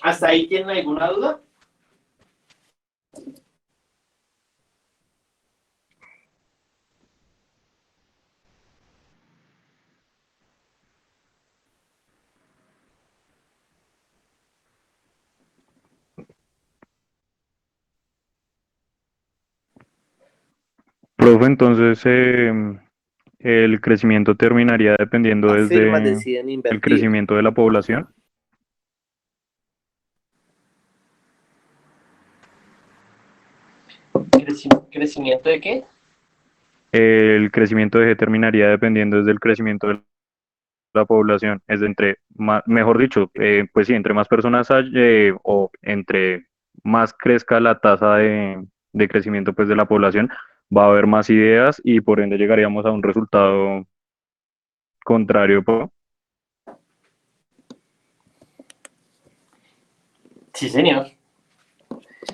¿Hasta ahí tienen alguna duda? Profe, entonces el crecimiento terminaría dependiendo Las firmas desde deciden el invertir. crecimiento de la población. ¿Crecimiento de qué? El crecimiento de G terminaría dependiendo desde el crecimiento de la población. Es de mejor dicho, pues sí, entre más personas hay, o entre más crezca la tasa de crecimiento pues de la población, va a haber más ideas y por ende llegaríamos a un resultado contrario. Sí, señor.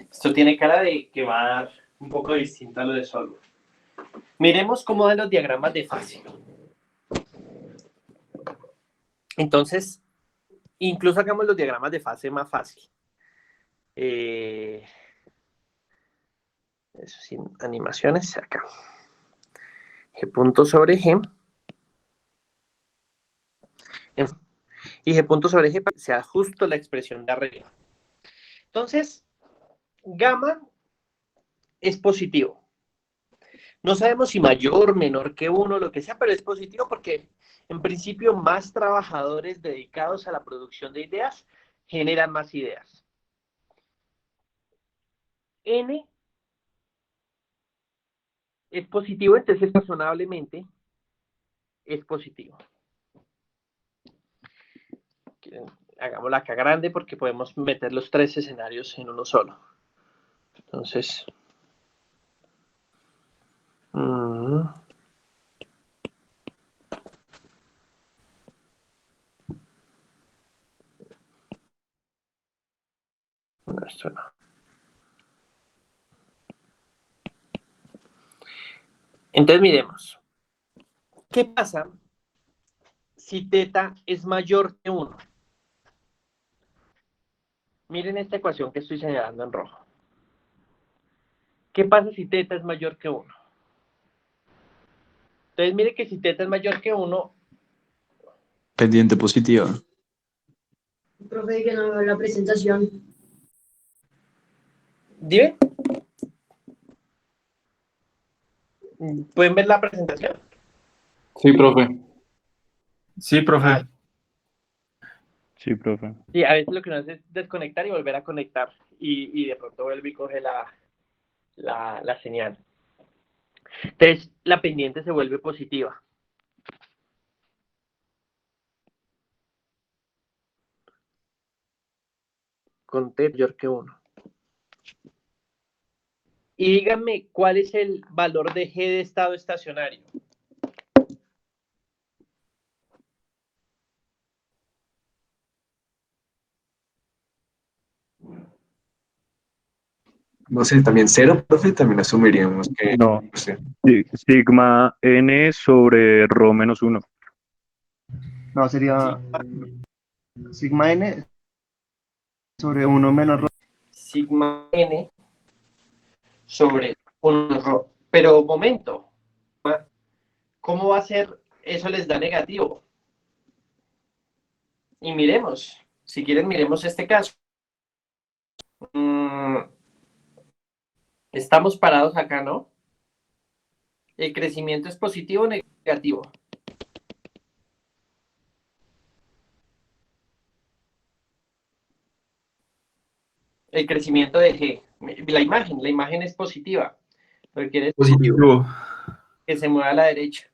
Esto tiene cara de que va a dar un poco distinto a lo de Solver. Miremos cómo dan los diagramas de fase. Entonces, incluso hagamos los diagramas de fase más fácil. Eso sin animaciones, acá. G punto sobre G. Y G punto sobre G para que sea justo la expresión de arriba. Entonces, gamma es positivo. No sabemos si mayor, menor que 1, lo que sea, pero es positivo porque, en principio, más trabajadores dedicados a la producción de ideas generan más ideas. N es positivo, entonces razonablemente es positivo. Hagámosla acá grande porque podemos meter los tres escenarios en uno solo. Entonces, no, esto no. Entonces, miremos. ¿Qué pasa si teta es mayor que 1? Miren esta ecuación que estoy señalando en rojo. ¿Qué pasa si teta es mayor que 1? Entonces, mire que si teta es mayor que 1, Pendiente positiva. Profe, que no veo la presentación. ¿dime? ¿Pueden ver la presentación? Sí, profe. Sí, profe. Sí, profe. Sí, a veces lo que uno hace es desconectar y volver a conectar. Y de pronto vuelve y coge la señal. Entonces, la pendiente se vuelve positiva. Con T mayor que 1. Y díganme, ¿cuál es el valor de G de estado estacionario? No sé, también cero, profe, también asumiríamos que, No, no sé. sigma n sobre rho menos uno. No, sería sigma n sobre 1 menos rho. Sigma N sobre 1 ρ. Pero, momento, ¿cómo va a ser? Eso les da negativo. Y miremos, si quieren, miremos este caso. Estamos parados acá, ¿no? ¿El crecimiento es positivo o negativo? El crecimiento de G. La imagen es positiva. Lo que quiere decir Positivo. Positivo. que se mueva a la derecha.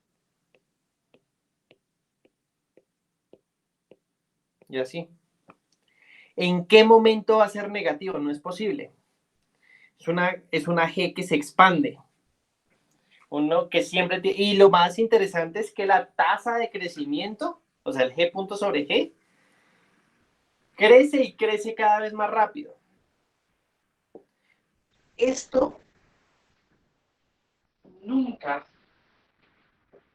Y así. ¿En qué momento va a ser negativo? No es posible. Es una G que se expande. Uno que siempre tiene. Y lo más interesante es que la tasa de crecimiento, o sea, el G punto sobre G, crece y crece cada vez más rápido. Esto nunca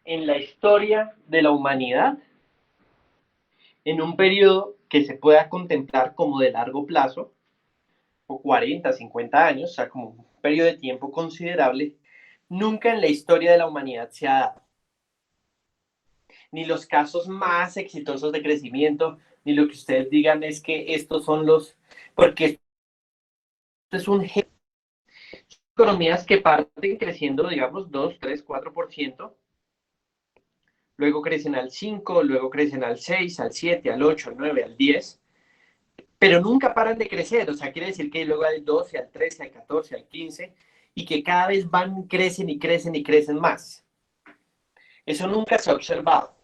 en la historia de la humanidad, en un periodo que se pueda contemplar como de largo plazo, o 40, 50 años, o sea, como un periodo de tiempo considerable, nunca en la historia de la humanidad se ha dado. Ni los casos más exitosos de crecimiento, ni lo que ustedes digan es que estos son los, porque esto es un economías que parten creciendo, digamos, 2, 3, 4%, luego crecen al 5, luego crecen al 6, al 7, al 8, al 9, al 10, pero nunca paran de crecer, o sea, quiere decir que luego al 12, al 13, al 14, al 15, y que cada vez van, crecen y crecen y crecen más. Eso nunca se ha observado.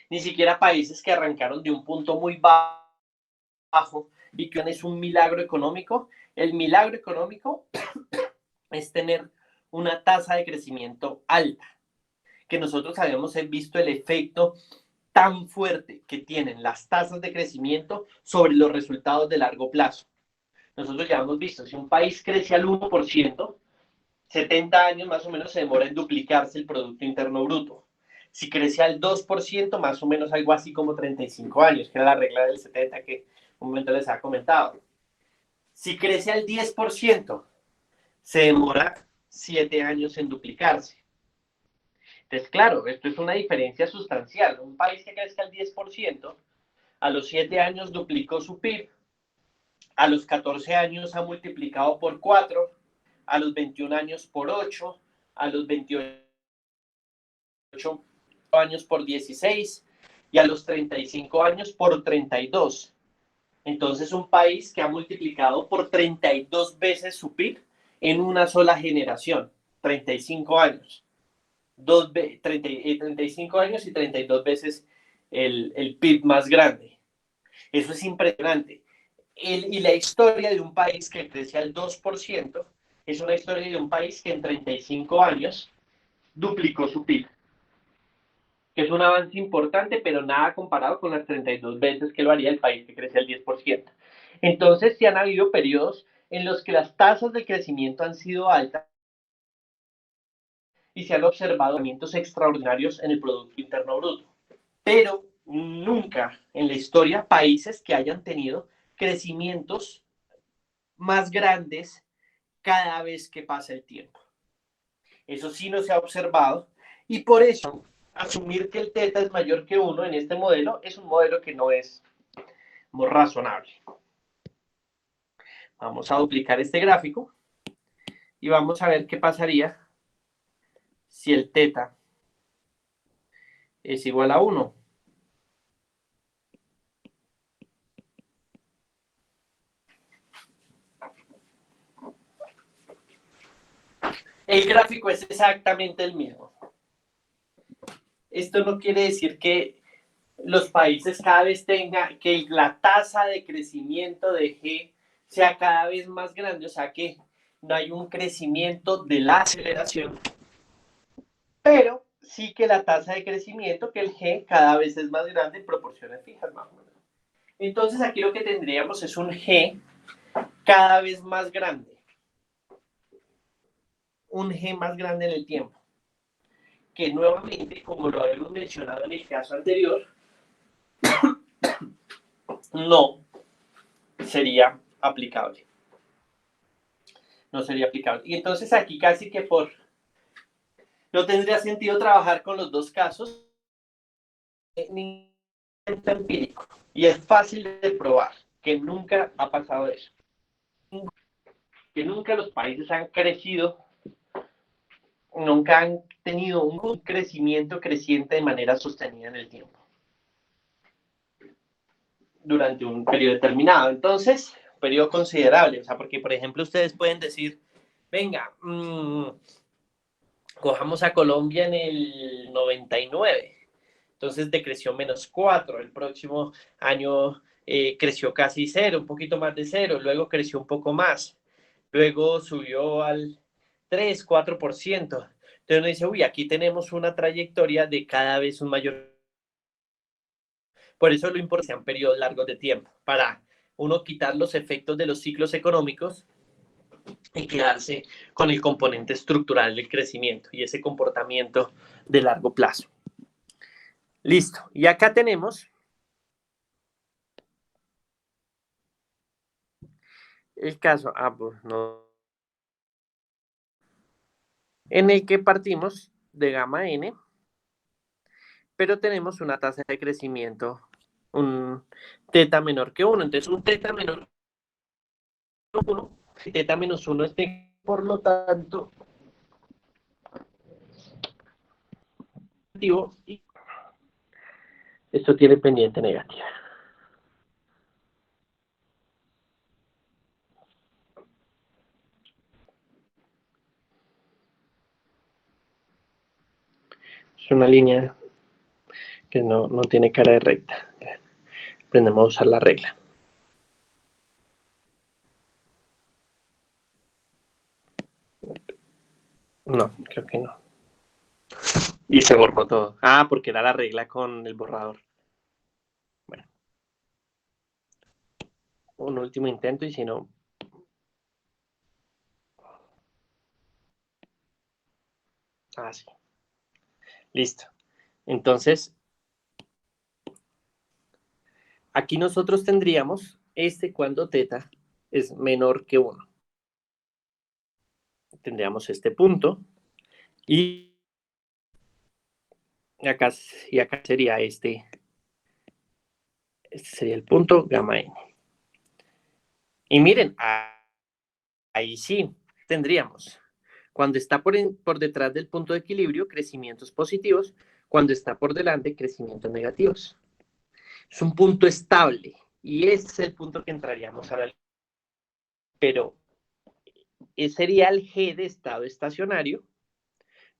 Ni siquiera países que arrancaron de un punto muy bajo y que es un milagro económico. El milagro económico es tener una tasa de crecimiento alta, que nosotros habíamos visto el efecto tan fuerte que tienen las tasas de crecimiento sobre los resultados de largo plazo. Nosotros ya hemos visto, si un país crece al 1%, 70 años más o menos se demora en duplicarse el Producto Interno Bruto. Si crece al 2%, más o menos algo así como 35 años, que era la regla del 70 que un momento les ha comentado. Si crece al 10%, se demora 7 años en duplicarse. Entonces, claro, esto es una diferencia sustancial. Un país que crezca al 10%, a los 7 años duplicó su PIB, a los 14 años ha multiplicado por 4, a los 21 años por 8, a los 28 años por 16 y a los 35 años por 32. Entonces, un país que ha multiplicado por 32 veces su PIB en una sola generación, 35 años. 35 años y 32 veces el PIB más grande. Eso es impresionante. Y la historia de un país que crece al 2% es una historia de un país que en 35 años duplicó su PIB. Que es un avance importante, pero nada comparado con las 32 veces que lo haría el país que crece al 10%. Entonces, sí han habido periodos en los que las tasas de crecimiento han sido altas y se han observado aumentos extraordinarios en el Producto Interno Bruto. Pero nunca en la historia países que hayan tenido crecimientos más grandes cada vez que pasa el tiempo. Eso sí no se ha observado y por eso asumir que el teta es mayor que 1 en este modelo es un modelo que no es muy razonable. Vamos a duplicar este gráfico y vamos a ver qué pasaría si el teta es igual a 1. El gráfico es exactamente el mismo. Esto no quiere decir que los países cada vez tengan, que la tasa de crecimiento de G sea cada vez más grande, o sea que no hay un crecimiento de la aceleración, pero sí que la tasa de crecimiento, que el G cada vez es más grande en proporciones fijas, más o menos. Entonces aquí lo que tendríamos es un G cada vez más grande, un G más grande en el tiempo, que nuevamente, como lo habíamos mencionado en el caso anterior, no sería aplicable. No sería aplicable. Y entonces aquí casi que no tendría sentido trabajar con los dos casos, ni empírico. Y es fácil de probar que nunca ha pasado eso. Que nunca los países han crecido, nunca han tenido un crecimiento creciente de manera sostenida en el tiempo. Durante un periodo determinado. Entonces, un periodo considerable. O sea, porque, por ejemplo, ustedes pueden decir, venga, cojamos a Colombia en el 99. Entonces decreció -4. El próximo año creció casi 0, un poquito más de 0. Luego creció un poco más. Luego subió al 3, 4%. Entonces uno dice, uy, aquí tenemos una trayectoria de cada vez un mayor. Por eso lo importante sean periodos largos de tiempo, para uno quitar los efectos de los ciclos económicos y quedarse con el componente estructural del crecimiento y ese comportamiento de largo plazo. Listo. Y acá tenemos el caso, pues no, en el que partimos de gamma n, pero tenemos una tasa de crecimiento, un teta menor que 1. Entonces, un teta menor que 1, teta menos 1 es negativo, por lo tanto, y esto tiene pendiente negativa. Es una línea que no tiene cara de recta. Aprendemos a usar la regla. No, creo que no. Y se borró todo. Porque era la regla con el borrador. Bueno. Un último intento y si no... sí. Listo. Entonces, aquí nosotros tendríamos cuando teta es menor que 1. Tendríamos este punto y acá sería este sería el punto gamma n. Y miren, ahí sí tendríamos, cuando está por detrás del punto de equilibrio, crecimientos positivos, cuando está por delante, crecimientos negativos. Es un punto estable y ese es el punto que entraríamos a la línea. Pero sería el G de estado estacionario,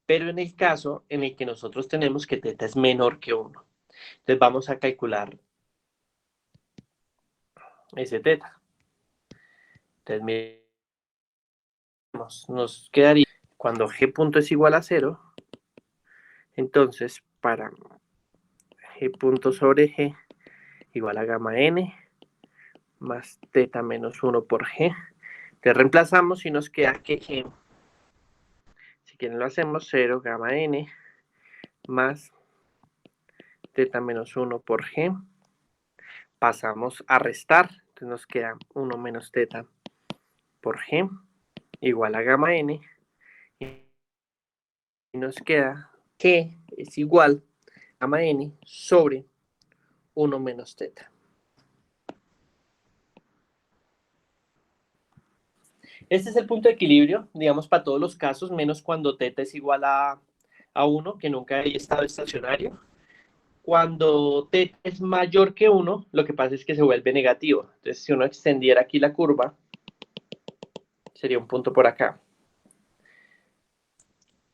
pero en el caso en el que nosotros tenemos que teta es menor que 1. Entonces vamos a calcular ese teta. Entonces nos quedaría, cuando G punto es igual a 0, entonces para G punto sobre G igual a gamma n más teta menos 1 por G. Te reemplazamos y nos queda que G, si quieren lo hacemos, 0 gamma n más teta menos 1 por G. Pasamos a restar, entonces nos queda 1 menos teta por G igual a gamma n. Y nos queda G es igual a gamma n sobre 1 menos teta. Este es el punto de equilibrio, digamos, para todos los casos, menos cuando teta es igual a 1, que nunca hay estado estacionario. Cuando teta es mayor que 1, lo que pasa es que se vuelve negativo. Entonces, si uno extendiera aquí la curva, sería un punto por acá.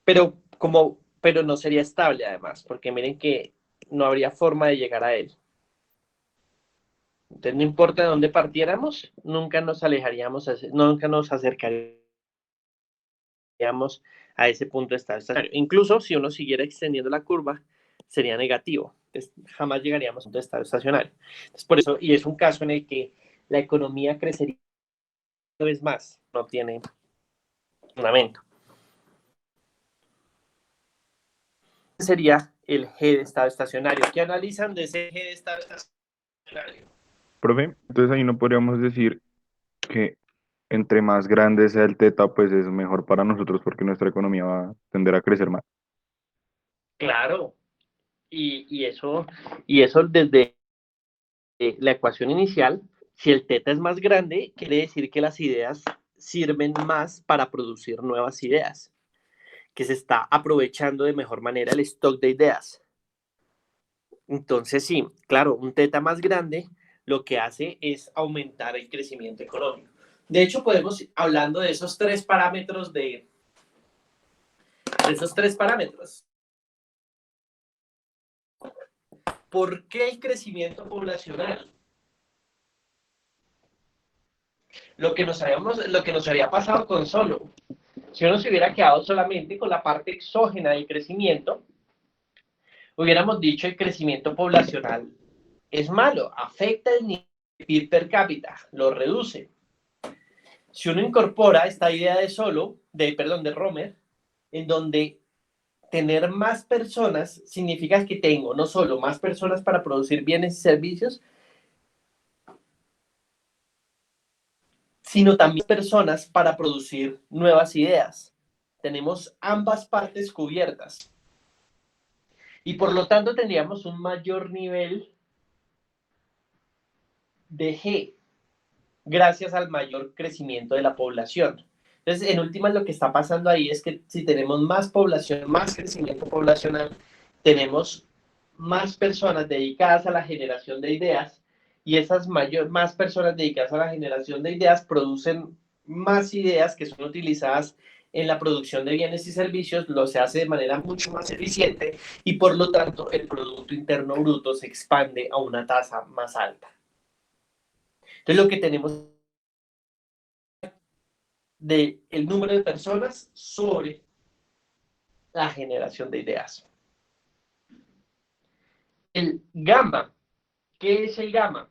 Pero no sería estable, además, porque miren que no habría forma de llegar a él. Entonces, no importa de dónde partiéramos, nunca nos alejaríamos, nunca nos acercaríamos a ese punto de estado estacionario. Incluso si uno siguiera extendiendo la curva, sería negativo. Entonces, jamás llegaríamos a un punto de estado estacionario. Entonces, por eso, y es un caso en el que la economía crecería cada vez más, no tiene fundamento. Sería el G de estado estacionario. ¿Qué analizan de ese G de estado estacionario? Profe, entonces ahí no podríamos decir que entre más grande sea el teta, pues es mejor para nosotros porque nuestra economía va a tender a crecer más. Claro, y eso desde la ecuación inicial, si el teta es más grande, quiere decir que las ideas sirven más para producir nuevas ideas, que se está aprovechando de mejor manera el stock de ideas. Entonces, sí, claro, un teta más grande lo que hace es aumentar el crecimiento económico. De hecho, podemos, hablando de esos tres parámetros, ¿por qué el crecimiento poblacional? Lo que nos había pasado con solo. Si uno se hubiera quedado solamente con la parte exógena del crecimiento, hubiéramos dicho el crecimiento poblacional es malo, afecta el nivel de PIB per cápita, lo reduce. Si uno incorpora esta idea de Romer, en donde tener más personas significa que tengo no solo más personas para producir bienes y servicios, sino también personas para producir nuevas ideas. Tenemos ambas partes cubiertas. Y por lo tanto tendríamos un mayor nivel de G, gracias al mayor crecimiento de la población. Entonces, en últimas, lo que está pasando ahí es que si tenemos más población, más crecimiento poblacional, tenemos más personas dedicadas a la generación de ideas, y esas más personas dedicadas a la generación de ideas producen más ideas que son utilizadas en la producción de bienes y servicios, lo se hace de manera mucho más eficiente y por lo tanto el Producto Interno Bruto se expande a una tasa más alta. Entonces lo que tenemos del número de personas sobre la generación de ideas. El gamma, ¿qué es el gamma?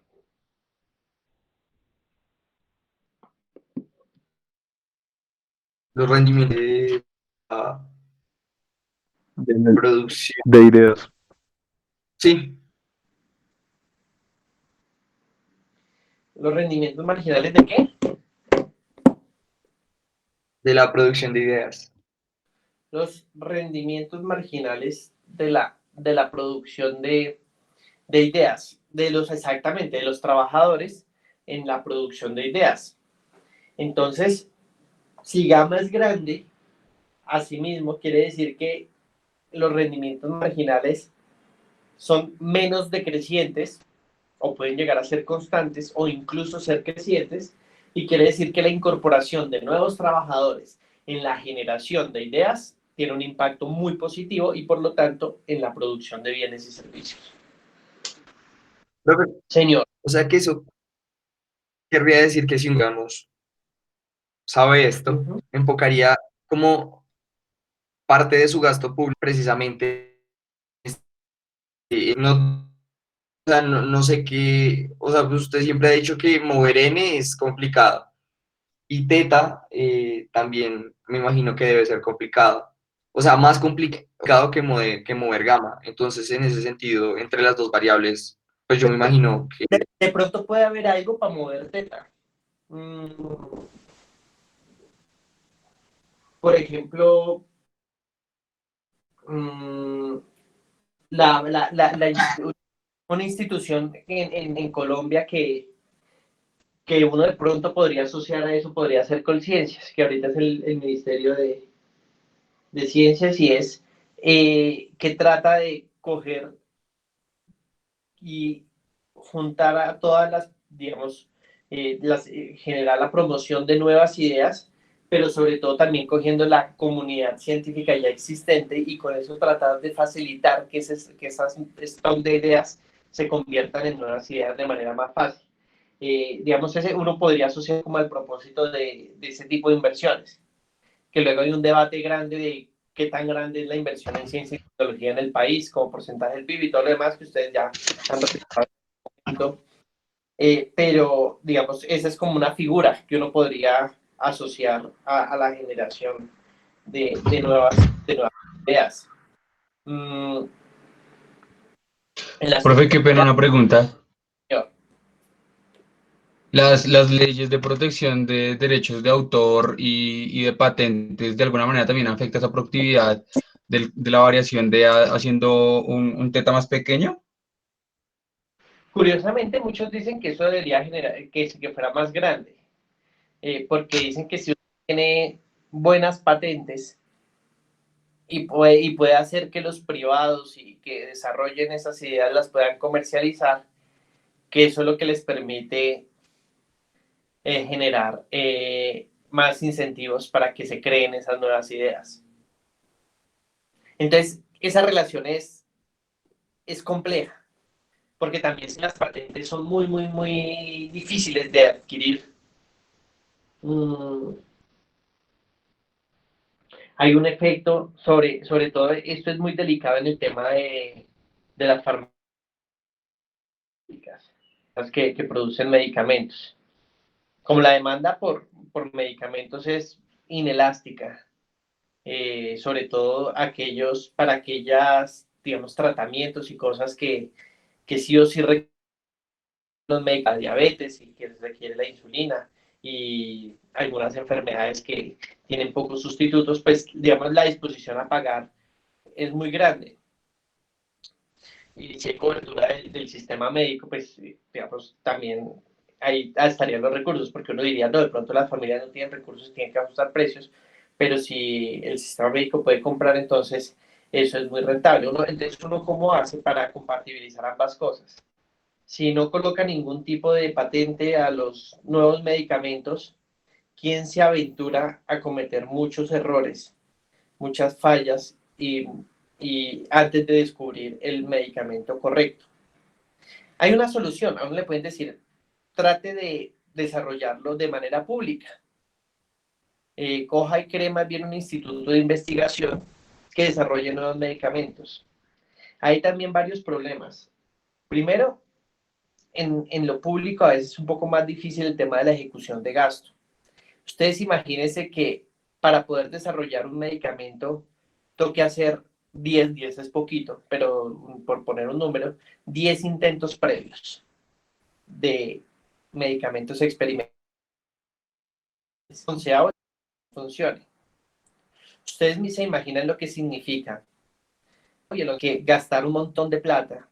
Los rendimientos de la producción. De ideas. Sí, ¿Los rendimientos marginales de qué? de la producción de ideas. Los rendimientos marginales de la producción de ideas, exactamente, de los trabajadores en la producción de ideas. Entonces, si gamma es grande, asimismo quiere decir que los rendimientos marginales son menos decrecientes o pueden llegar a ser constantes o incluso ser crecientes, y quiere decir que la incorporación de nuevos trabajadores en la generación de ideas tiene un impacto muy positivo y por lo tanto en la producción de bienes y servicios. Profe, Señor. o sea que eso querría decir que si un digamos sabe esto, enfocaría como parte de su gasto público precisamente, no, o sea, no sé qué, o sea, pues usted siempre ha dicho que mover N es complicado y teta también me imagino que debe ser complicado, o sea, más complicado que mover gamma. Entonces, en ese sentido, entre las dos variables, pues yo me imagino que... De pronto puede haber algo para mover teta. Por ejemplo, una institución en Colombia que uno de pronto podría asociar a eso, podría ser Colciencias, que ahorita es el Ministerio de Ciencias, y es que trata de coger y juntar a todas las, digamos, generar la promoción de nuevas ideas, pero sobre todo también cogiendo la comunidad científica ya existente y con eso tratar de facilitar que esas stock de ideas se conviertan en nuevas ideas de manera más fácil. Digamos, uno podría asociar como al propósito de ese tipo de inversiones, que luego hay un debate grande de qué tan grande es la inversión en ciencia y tecnología en el país, como porcentaje del PIB y todo lo demás que ustedes ya han replicado. Pero, digamos, esa es como una figura que uno podría asociar a la generación de nuevas ideas. Profe, qué pena una pregunta. Las leyes de protección de derechos de autor y de patentes de alguna manera también afectan esa productividad de la variación de haciendo un teta más pequeño. Curiosamente, muchos dicen que eso debería generar que fuera más grande, porque dicen que si uno tiene buenas patentes y puede hacer que los privados y que desarrollen esas ideas las puedan comercializar, que eso es lo que les permite generar más incentivos para que se creen esas nuevas ideas. Entonces, esa relación es compleja, porque también las patentes son muy, muy, muy difíciles de adquirir. Hay un efecto sobre todo, esto es muy delicado en el tema de las farmacéuticas, las que producen medicamentos. Como la demanda por medicamentos es inelástica, sobre todo para aquellas, digamos, tratamientos y cosas que sí o sí requieren los médicos, la diabetes y que requiere la insulina, y algunas enfermedades que tienen pocos sustitutos, pues digamos la disposición a pagar es muy grande. Y si hay cobertura del sistema médico, pues digamos también ahí estarían los recursos, porque uno diría, no, de pronto las familias no tienen recursos, tienen que ajustar precios, pero si el sistema médico puede comprar, entonces eso es muy rentable. Entonces uno cómo hace para compatibilizar ambas cosas. Si no coloca ningún tipo de patente a los nuevos medicamentos, ¿quién se aventura a cometer muchos errores, muchas fallas y antes de descubrir el medicamento correcto? Hay una solución, a uno le pueden decir, trate de desarrollarlo de manera pública. Coja y cree más bien un instituto de investigación que desarrolle nuevos medicamentos. Hay también varios problemas. Primero, en lo público a veces es un poco más difícil el tema de la ejecución de gasto. Ustedes imagínense que para poder desarrollar un medicamento toque hacer 10 es poquito, pero por poner un número, 10 intentos previos de medicamentos experimentales. Onceavo funcione. Ustedes ni se imaginan lo que significa. Oye, lo que gastar un montón de plata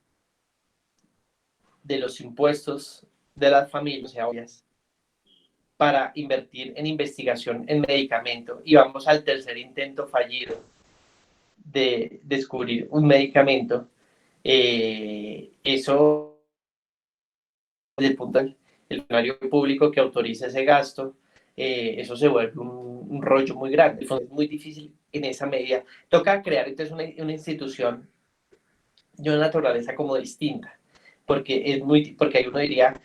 de los impuestos de las familias para invertir en investigación en medicamento y vamos al tercer intento fallido de descubrir un medicamento. Eso, desde el punto del funcionario público que autoriza ese gasto, eso se vuelve un rollo muy grande. Es muy difícil en esa medida. Toca crear entonces una institución de una naturaleza como distinta, porque ahí uno diría,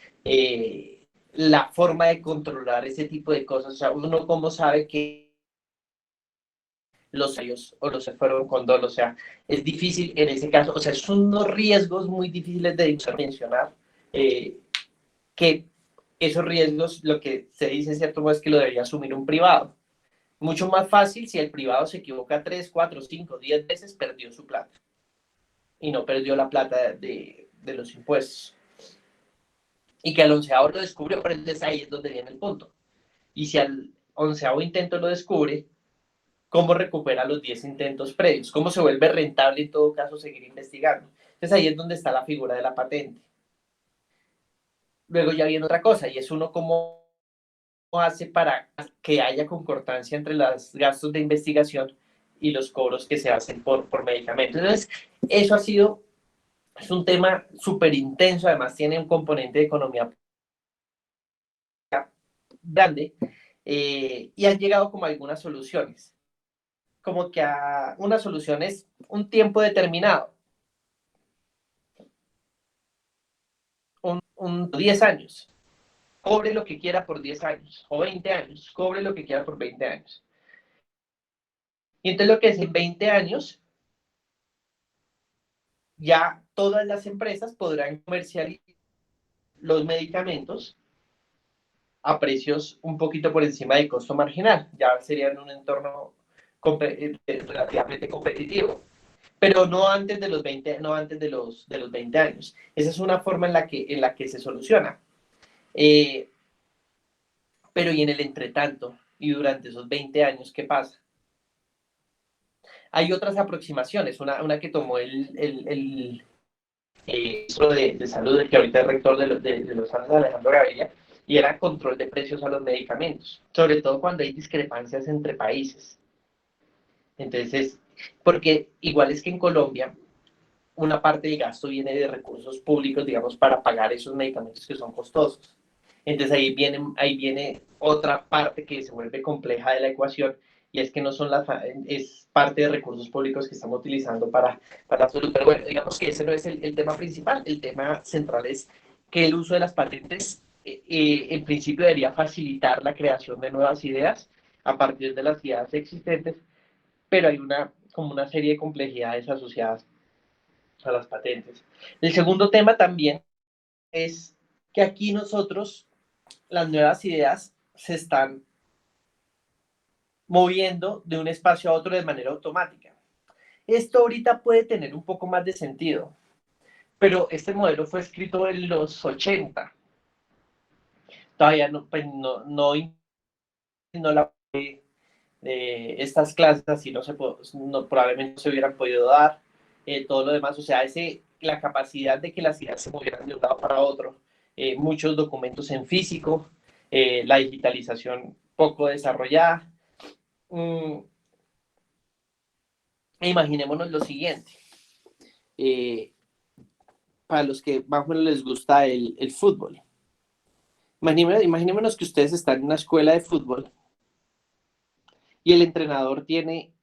la forma de controlar ese tipo de cosas, o sea, uno cómo sabe que los sellos o los fueron con dolo, o sea, es difícil en ese caso, o sea, son unos riesgos muy difíciles de mencionar, que esos riesgos, lo que se dice en cierto modo es que lo debería asumir un privado. Mucho más fácil si el privado se equivoca 3, 4, 5, 10 veces, perdió su plata y no perdió la plata de los impuestos. Y que al 11º lo descubrió, pero entonces ahí es donde viene el punto. Y si al 11º intento lo descubre, ¿cómo recupera los 10 intentos previos? ¿Cómo se vuelve rentable en todo caso seguir investigando? Entonces ahí es donde está la figura de la patente. Luego ya viene otra cosa, y es uno cómo hace para que haya concordancia entre los gastos de investigación y los cobros que se hacen por medicamentos. Entonces, eso es un tema súper intenso, además tiene un componente de economía grande, y han llegado como algunas soluciones. Como que a una solución es un tiempo determinado, un 10 años, cobre lo que quiera por 10 años, o 20 años, cobre lo que quiera por 20 años. Y entonces lo que es en 20 años, ya todas las empresas podrán comercializar los medicamentos a precios un poquito por encima del costo marginal. Ya sería en un entorno relativamente competitivo. Pero no antes de los 20, no antes de los 20 años. Esa es una forma en la que se soluciona. Pero y en el entretanto, y durante esos 20 años, ¿qué pasa? Hay otras aproximaciones, una que tomó el ministro de Salud, que ahorita es rector de los Andes, Alejandro Gaviria, y era control de precios a los medicamentos, sobre todo cuando hay discrepancias entre países. Entonces, porque igual es que en Colombia, una parte del gasto viene de recursos públicos, digamos, para pagar esos medicamentos que son costosos. Entonces ahí viene otra parte que se vuelve compleja de la ecuación, y es que no son es parte de recursos públicos que estamos utilizando para la salud. Pero bueno, digamos que ese no es el tema principal. El tema central es que el uso de las patentes, en principio, debería facilitar la creación de nuevas ideas a partir de las ideas existentes, pero hay como una serie de complejidades asociadas a las patentes. El segundo tema también es que aquí nosotros, las nuevas ideas se están moviendo de un espacio a otro de manera automática. Esto ahorita puede tener un poco más de sentido, pero este modelo fue escrito en los 80. todavía no, pues no la estas clases así probablemente no se hubieran podido dar, todo lo demás, o sea, la capacidad de que las ideas se movieran de un lado para otro, muchos documentos en físico, la digitalización poco desarrollada. Mm, Imaginémonos lo siguiente, eh, para los que más o menos les gusta el fútbol. Imaginémonos que ustedes están en una escuela de fútbol y el entrenador tiene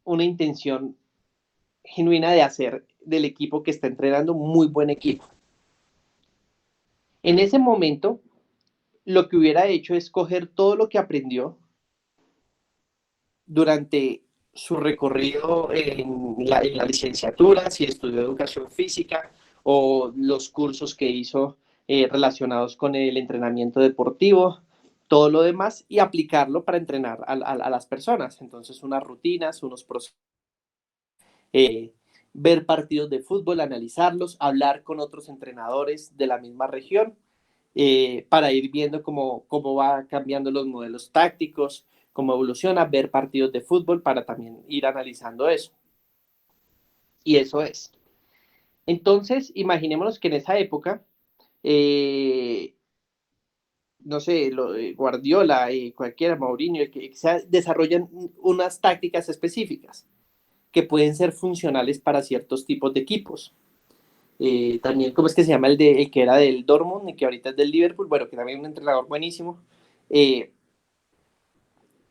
una intención genuina de hacer del equipo que está entrenando un muy buen equipo. En ese momento, lo que hubiera hecho es coger todo lo que aprendió durante su recorrido en la licenciatura, si estudió educación física o los cursos que hizo relacionados con el entrenamiento deportivo, todo lo demás, y aplicarlo para entrenar a las personas. Entonces, unas rutinas, unos procesos. Ver partidos de fútbol, analizarlos, hablar con otros entrenadores de la misma región para ir viendo cómo va cambiando los modelos tácticos, cómo evoluciona, ver partidos de fútbol para también ir analizando eso. Y eso es. Entonces, imaginémonos que en esa época, no sé, Guardiola, cualquiera, Mourinho, que sea, desarrollan unas tácticas específicas que pueden ser funcionales para ciertos tipos de equipos. También, ¿cómo es que se llama el que era del Dortmund y que ahorita es del Liverpool? Bueno, que también es un entrenador buenísimo.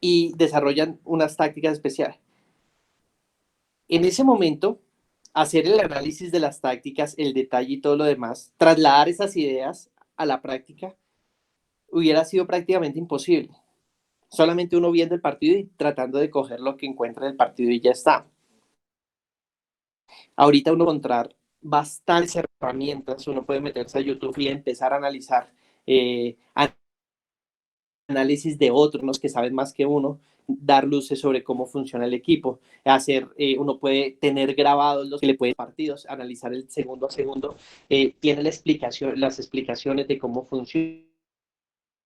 Y desarrollan unas tácticas especiales. En ese momento, hacer el análisis de las tácticas, el detalle y todo lo demás, trasladar esas ideas a la práctica, hubiera sido prácticamente imposible. Solamente uno viendo el partido y tratando de coger lo que encuentra en el partido y ya está. Ahorita uno encontrar bastantes herramientas, uno puede meterse a YouTube y empezar a analizar análisis de otros que saben más que uno, dar luces sobre cómo funciona el equipo, uno puede tener grabados los que le pueden partidos, analizar el segundo a segundo, tiene las explicaciones de cómo funciona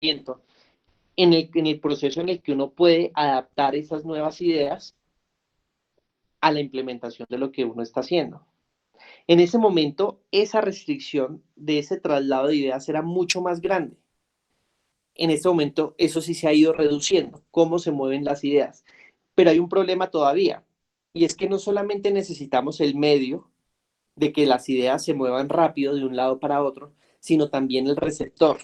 en el proceso en el que uno puede adaptar esas nuevas ideas a la implementación de lo que uno está haciendo. En ese momento, esa restricción de ese traslado de ideas era mucho más grande. En este momento, eso sí se ha ido reduciendo, cómo se mueven las ideas. Pero hay un problema todavía, y es que no solamente necesitamos el medio de que las ideas se muevan rápido de un lado para otro, sino también el receptor.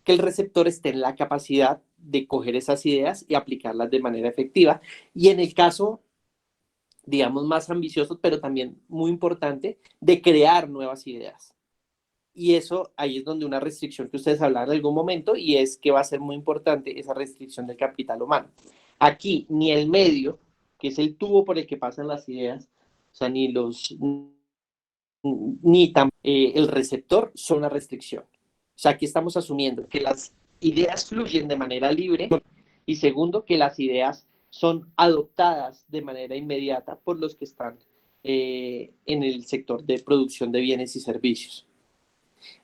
Que el receptor esté en la capacidad de coger esas ideas y aplicarlas de manera efectiva. Y en el caso, digamos, más ambicioso, pero también muy importante, de crear nuevas ideas. Y eso, ahí es donde una restricción que ustedes hablaron en algún momento, y es que va a ser muy importante esa restricción del capital humano. Aquí, ni el medio, que es el tubo por el que pasan las ideas, o sea, ni el receptor son una restricción. O sea, aquí estamos asumiendo que las ideas fluyen de manera libre y segundo, que las ideas son adoptadas de manera inmediata por los que están en el sector de producción de bienes y servicios.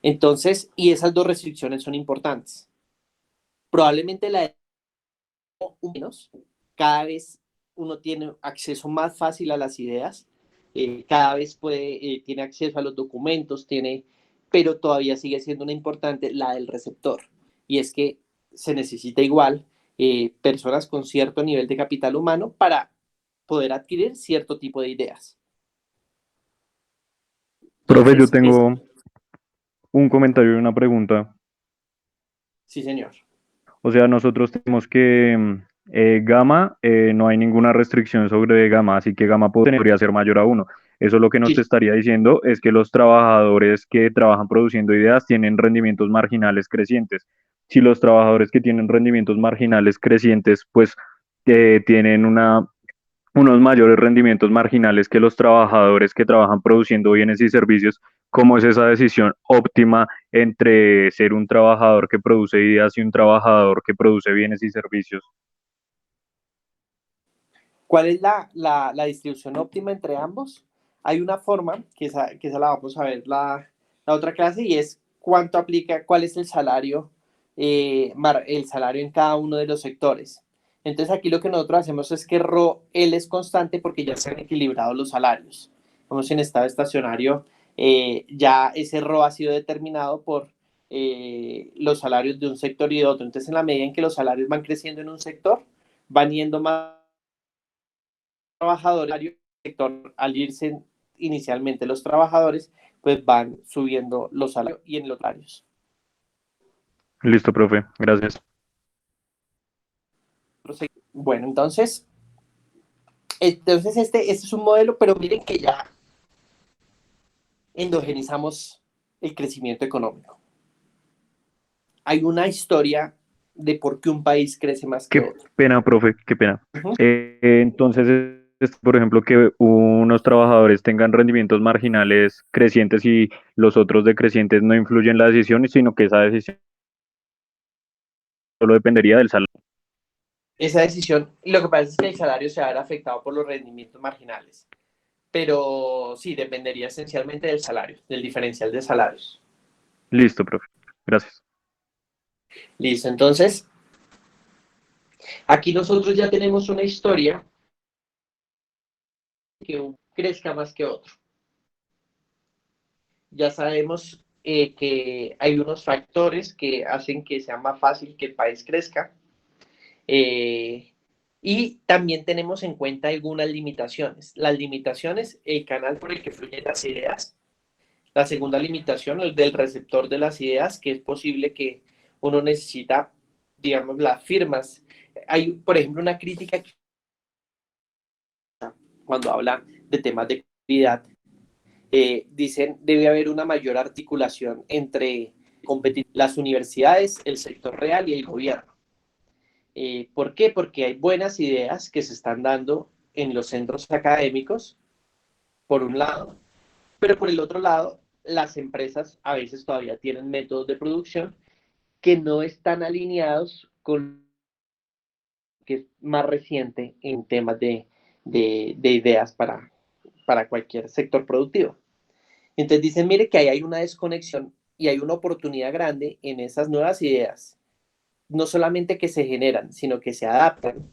Entonces, y esas dos restricciones son importantes. Probablemente la de menos, cada vez uno tiene acceso más fácil a las ideas, cada vez tiene acceso a los documentos, pero todavía sigue siendo una importante la del receptor. Y es que se necesita igual personas con cierto nivel de capital humano para poder adquirir cierto tipo de ideas. Profe, yo tengo un comentario y una pregunta. Sí, señor. O sea, nosotros tenemos que gamma, no hay ninguna restricción sobre gamma, así que gamma podría ser mayor a 1. Eso lo que nos Sí. estaría diciendo es que los trabajadores que trabajan produciendo ideas tienen rendimientos marginales crecientes. Si los trabajadores que tienen rendimientos marginales crecientes, pues tienen unos mayores rendimientos marginales que los trabajadores que trabajan produciendo bienes y servicios, ¿cómo es esa decisión óptima entre ser un trabajador que produce ideas y un trabajador que produce bienes y servicios? ¿Cuál es la distribución óptima entre ambos? Hay una forma, que esa la vamos a ver la otra clase, y es cuánto aplica, cuál es el salario en cada uno de los sectores. Entonces aquí lo que nosotros hacemos es que L es constante porque ya se han equilibrado los salarios. Como si en estado estacionario ya ese ha sido determinado por los salarios de un sector y de otro. Entonces en la medida en que los salarios van creciendo en un sector, van yendo más trabajadores al sector, al irse inicialmente los trabajadores, pues van subiendo los salarios y en los salarios. Listo, profe. Gracias. Bueno, entonces este es un modelo, pero miren que ya endogenizamos el crecimiento económico. Hay una historia de por qué un país crece más que Qué otro. pena, profe, qué pena. Uh-huh. Entonces, por ejemplo, que unos trabajadores tengan rendimientos marginales crecientes y los otros decrecientes no influyen en la decisión, sino que esa decisión solo dependería del salario. Esa decisión, lo que pasa es que el salario se va a ver afectado por los rendimientos marginales, pero sí, dependería esencialmente del salario, del diferencial de salarios. Listo, profe. Gracias. Listo, entonces, aquí nosotros ya tenemos una historia que uno crezca más que otro. Ya sabemos que hay unos factores que hacen que sea más fácil que el país crezca. Y también tenemos en cuenta algunas limitaciones. Las limitaciones, el canal por el que fluyen las ideas. La segunda limitación, el del receptor de las ideas, que es posible que uno necesita, digamos, las firmas. Hay, por ejemplo, una crítica cuando habla de temas de calidad. Dicen, debe haber una mayor articulación entre las universidades, el sector real y el gobierno. ¿Por qué? Porque hay buenas ideas que se están dando en los centros académicos, por un lado, pero por el otro lado, las empresas a veces todavía tienen métodos de producción que no están alineados con lo que es más reciente en temas de ideas para cualquier sector productivo. Entonces dicen, mire que ahí hay una desconexión y hay una oportunidad grande en esas nuevas ideas, no solamente que se generan, sino que se adaptan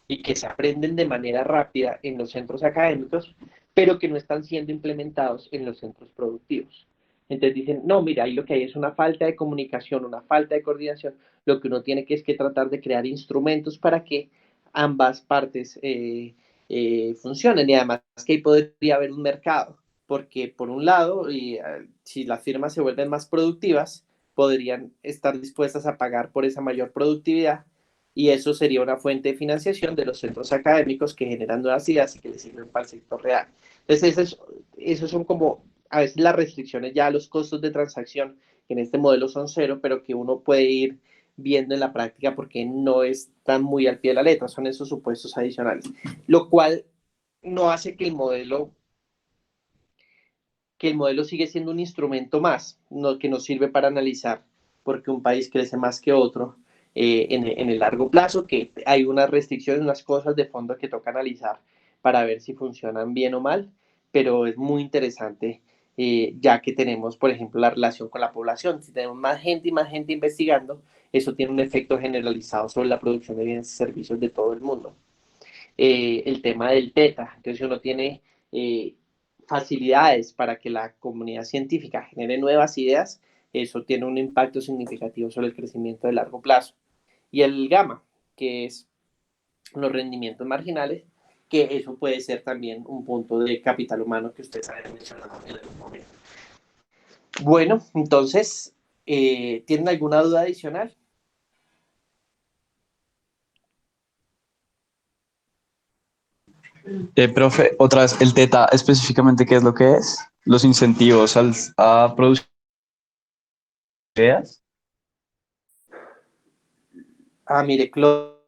y que se aprenden de manera rápida en los centros académicos, pero que no están siendo implementados en los centros productivos. Entonces dicen, no, mira, ahí lo que hay es una falta de comunicación, una falta de coordinación, lo que uno tiene que es que tratar de crear instrumentos para que ambas partes funcionen, y además que ahí podría haber un mercado, porque por un lado, si las firmas se vuelven más productivas, podrían estar dispuestas a pagar por esa mayor productividad, y eso sería una fuente de financiación de los centros académicos que generan nuevas ideas y que les sirven para el sector real. Entonces, esos son como a veces las restricciones ya a los costos de transacción, que en este modelo son cero, pero que uno puede ir viendo en la práctica porque no están muy al pie de la letra, son esos supuestos adicionales, lo cual no hace que el modelo sigue siendo un instrumento más, que nos sirve para analizar por qué un país crece más que otro en el largo plazo, que hay unas restricciones, unas cosas de fondo que toca analizar para ver si funcionan bien o mal, pero es muy interesante ya que tenemos, por ejemplo, la relación con la población. Si tenemos más gente y más gente investigando, eso tiene un efecto generalizado sobre la producción de bienes y servicios de todo el mundo. El tema del TETA, entonces uno tiene facilidades para que la comunidad científica genere nuevas ideas, eso tiene un impacto significativo sobre el crecimiento de largo plazo. Y el gamma, que es los rendimientos marginales, que eso puede ser también un punto de capital humano que ustedes habían mencionado en algún momento. Bueno, entonces, ¿tienen alguna duda adicional? Profe, otra vez, el TETA, específicamente, ¿qué es lo que es? Los incentivos a producir ideas. Mire, Club,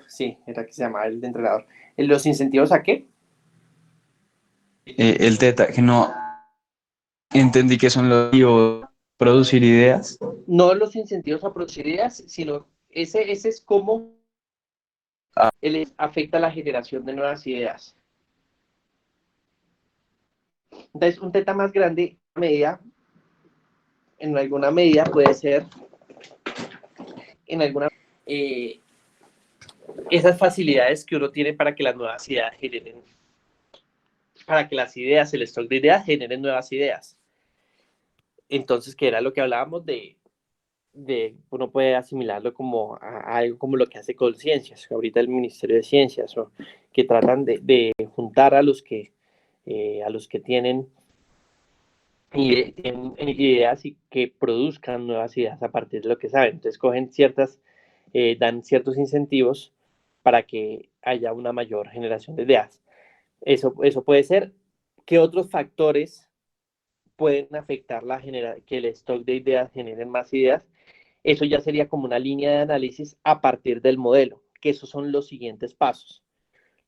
sí, era que se llamaba el de entrenador. ¿Los incentivos a qué? El TETA, que no entendí que son los producir ideas. No los incentivos a producir ideas, sino ese es cómo él afecta la generación de nuevas ideas. Entonces, un teta más grande, a medida en alguna medida puede ser, en alguna esas facilidades que uno tiene para que las nuevas ideas generen, para que las ideas, el stock de ideas generen nuevas ideas. Entonces, que era lo que hablábamos de uno puede asimilarlo como a algo como lo que hace Colciencias, ahorita el Ministerio de Ciencias, ¿no? Que tratan de juntar a los que tienen ideas y que produzcan nuevas ideas a partir de lo que saben. Entonces cogen dan ciertos incentivos para que haya una mayor generación de ideas. Eso puede ser. ¿Qué otros factores pueden afectar que el stock de ideas generen más ideas? Eso ya sería como una línea de análisis a partir del modelo, que esos son los siguientes pasos.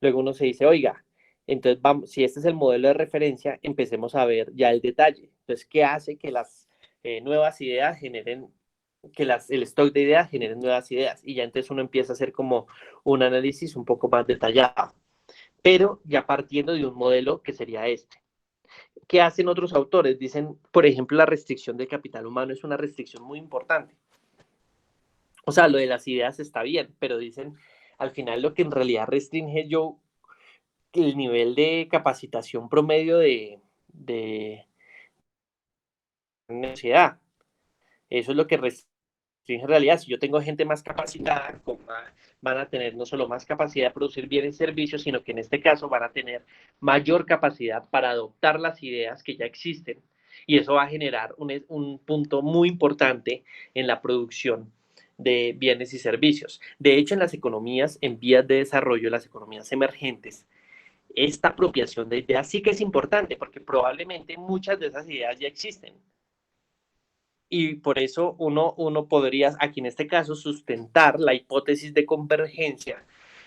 Luego uno se dice, oiga, entonces vamos, si este es el modelo de referencia, empecemos a ver ya el detalle. Entonces, ¿qué hace que las nuevas ideas generen, el stock de ideas generen nuevas ideas? Y ya entonces uno empieza a hacer como un análisis un poco más detallado, pero ya partiendo de un modelo que sería este. ¿Qué hacen otros autores? Dicen, por ejemplo, la restricción del capital humano es una restricción muy importante. O sea, lo de las ideas está bien, pero dicen, al final lo que en realidad restringe yo el nivel de capacitación promedio de una sociedad. Eso es lo que restringe en realidad. Si yo tengo gente más capacitada, van a tener no solo más capacidad de producir bienes y servicios, sino que en este caso van a tener mayor capacidad para adoptar las ideas que ya existen. Y eso va a generar un punto muy importante en la producción de bienes y servicios. De hecho, en las economías en vías de desarrollo, las economías emergentes, esta apropiación de ideas sí que es importante, porque probablemente muchas de esas ideas ya existen. Y por eso uno podría, aquí en este caso, sustentar la hipótesis de convergencia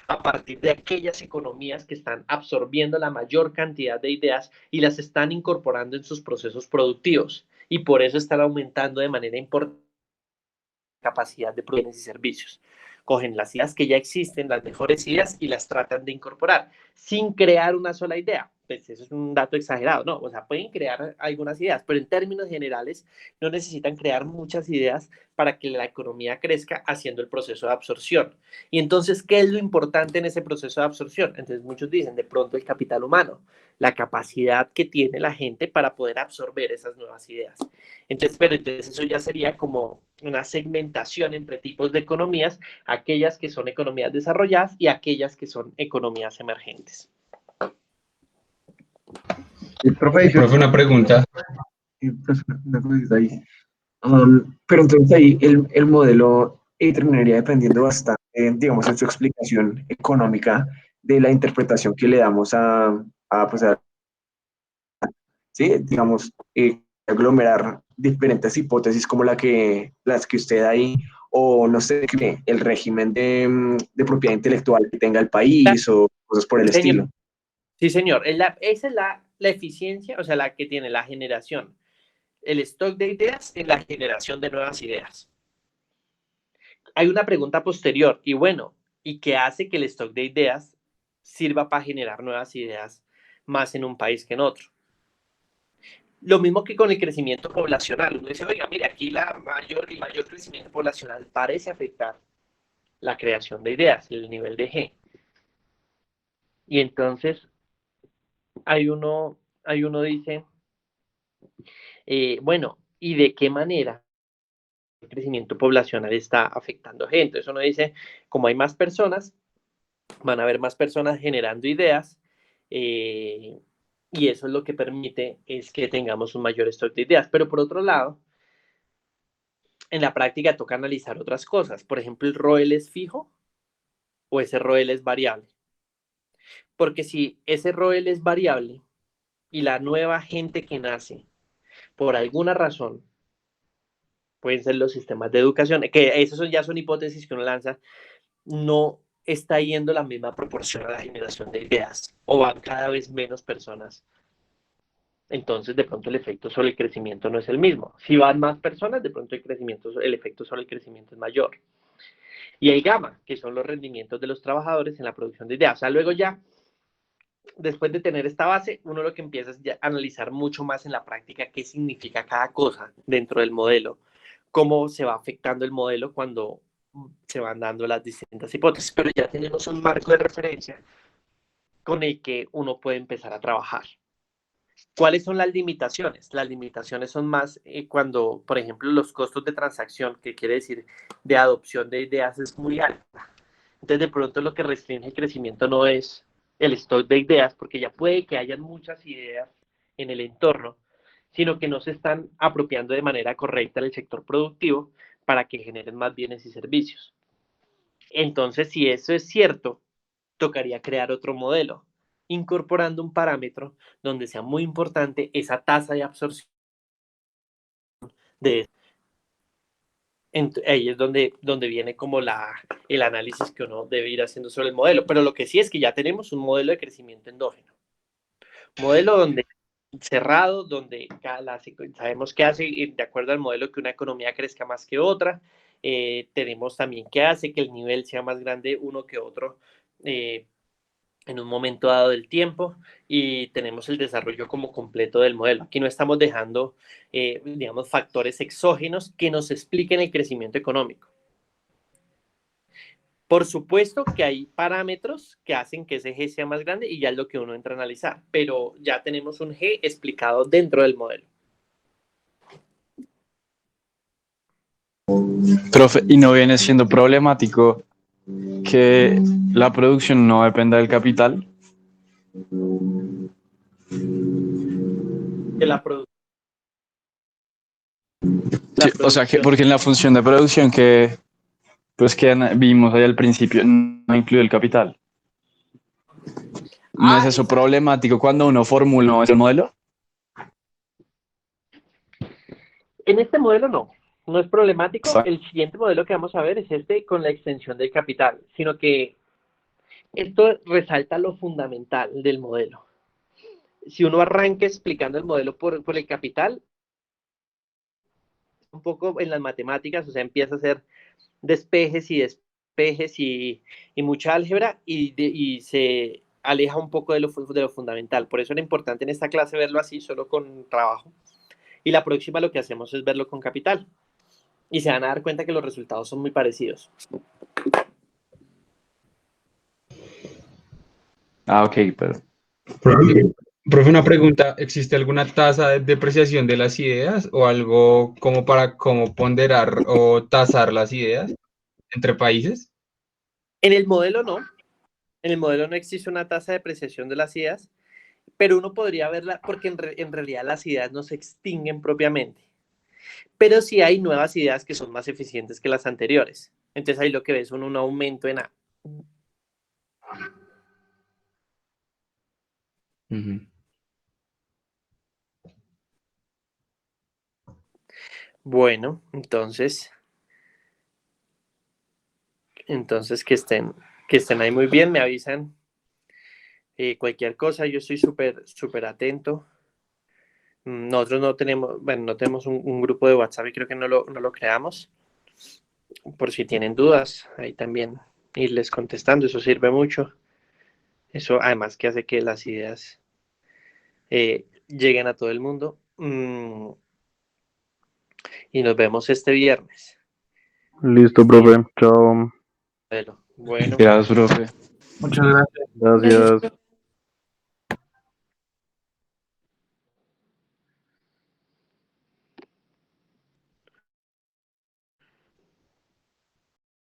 a partir de aquellas economías que están absorbiendo la mayor cantidad de ideas y las están incorporando en sus procesos productivos. Y por eso están aumentando de manera importante la capacidad de bienes y servicios. Cogen las ideas que ya existen, las mejores ideas, y las tratan de incorporar sin crear una sola idea. Pues eso es un dato exagerado, ¿no? O sea, pueden crear algunas ideas, pero en términos generales no necesitan crear muchas ideas para que la economía crezca haciendo el proceso de absorción. Y entonces, ¿qué es lo importante en ese proceso de absorción? Entonces, muchos dicen, de pronto, el capital humano, la capacidad que tiene la gente para poder absorber esas nuevas ideas. Entonces, pero entonces eso ya sería como una segmentación entre tipos de economías, aquellas que son economías desarrolladas y aquellas que son economías emergentes. Profe, Profe, una pregunta. pues, una cosita ahí. Pero entonces ahí el modelo terminaría dependiendo bastante, digamos, en su explicación económica de la interpretación que le damos pues sí, digamos, aglomerar diferentes hipótesis como las que usted ahí, o no sé, el régimen de propiedad intelectual que tenga el país o cosas por el Señor, estilo. sí, señor. Esa es la eficiencia, o sea, la que tiene la generación, el stock de ideas en la generación de nuevas ideas. Hay una pregunta posterior, y bueno, ¿y qué hace que el stock de ideas sirva para generar nuevas ideas más en un país que en otro? Lo mismo que con el crecimiento poblacional. Uno dice, oiga, mire, aquí el mayor crecimiento poblacional parece afectar la creación de ideas, el nivel de G. Y entonces hay uno dice, bueno, ¿y de qué manera el crecimiento poblacional está afectando G? Entonces uno dice, como hay más personas, van a haber más personas generando ideas, y eso es lo que permite es que tengamos un mayor stock de ideas. Pero por otro lado, en la práctica toca analizar otras cosas. Por ejemplo, ¿el ROEL es fijo o ese ROEL es variable? Porque si ese ROEL es variable y la nueva gente que nace, por alguna razón, pueden ser los sistemas de educación, que esos ya son hipótesis que uno lanza, no está yendo la misma proporción a la generación de ideas o van cada vez menos personas. Entonces, de pronto el efecto sobre el crecimiento no es el mismo. Si van más personas, de pronto el efecto sobre el crecimiento es mayor. Y el gamma, que son los rendimientos de los trabajadores en la producción de ideas. O sea, luego ya después de tener esta base, uno lo que empieza es ya a analizar mucho más en la práctica qué significa cada cosa dentro del modelo, cómo se va afectando el modelo cuando se van dando las distintas hipótesis, pero ya tenemos un marco de referencia con el que uno puede empezar a trabajar. ¿Cuáles son las limitaciones? Las limitaciones son más cuando, por ejemplo, los costos de transacción, que quiere decir de adopción de ideas, es muy alta. Entonces, de pronto lo que restringe el crecimiento no es el stock de ideas, porque ya puede que hayan muchas ideas en el entorno, sino que no se están apropiando de manera correcta del sector productivo para que generen más bienes y servicios. Entonces, si eso es cierto, tocaría crear otro modelo, incorporando un parámetro donde sea muy importante esa tasa de absorción de... Ahí es donde viene como el análisis que uno debe ir haciendo sobre el modelo. Pero lo que sí es que ya tenemos un modelo de crecimiento endógeno. Modelo donde cerrado, donde sabemos qué hace de acuerdo al modelo que una economía crezca más que otra. Tenemos también qué hace que el nivel sea más grande uno que otro en un momento dado del tiempo, y tenemos el desarrollo como completo del modelo. Aquí no estamos dejando, digamos, factores exógenos que nos expliquen el crecimiento económico. Por supuesto que hay parámetros que hacen que ese G sea más grande y ya es lo que uno entra a analizar, pero ya tenemos un G explicado dentro del modelo. Profe, ¿y no viene siendo problemático que la producción no dependa del capital? Que Sí, o sea, que porque en la función de producción que vimos ahí al principio no incluye el capital. ¿No es eso problemático cuando uno formula ese modelo? En este modelo no es problemático. El siguiente modelo que vamos a ver es este con la extensión del capital, sino que esto resalta lo fundamental del modelo. Si uno arranca explicando el modelo por el capital, un poco en las matemáticas, o sea, empieza a hacer despejes y mucha álgebra y se aleja un poco de lo fundamental. Por eso era importante en esta clase verlo así, solo con trabajo. Y la próxima lo que hacemos es verlo con capital. Y se van a dar cuenta que los resultados son muy parecidos. Ok, pero... Profe, una pregunta, ¿existe alguna tasa de depreciación de las ideas o algo como para cómo ponderar o tasar las ideas entre países? En el modelo no. En el modelo no existe una tasa de depreciación de las ideas, pero uno podría verla porque en realidad las ideas no se extinguen propiamente. Pero sí hay nuevas ideas que son más eficientes que las anteriores. Entonces ahí lo que ves son un aumento en A. Bueno, entonces que estén ahí muy bien, me avisan cualquier cosa, yo estoy súper atento. Nosotros no tenemos, bueno, no tenemos un grupo de WhatsApp y creo que no lo creamos. Por si tienen dudas, ahí también irles contestando, eso sirve mucho. Eso además que hace que las ideas lleguen a todo el mundo. Y nos vemos este viernes. Listo, profe. Chao. Bueno, Gracias, profe. Muchas gracias. Gracias.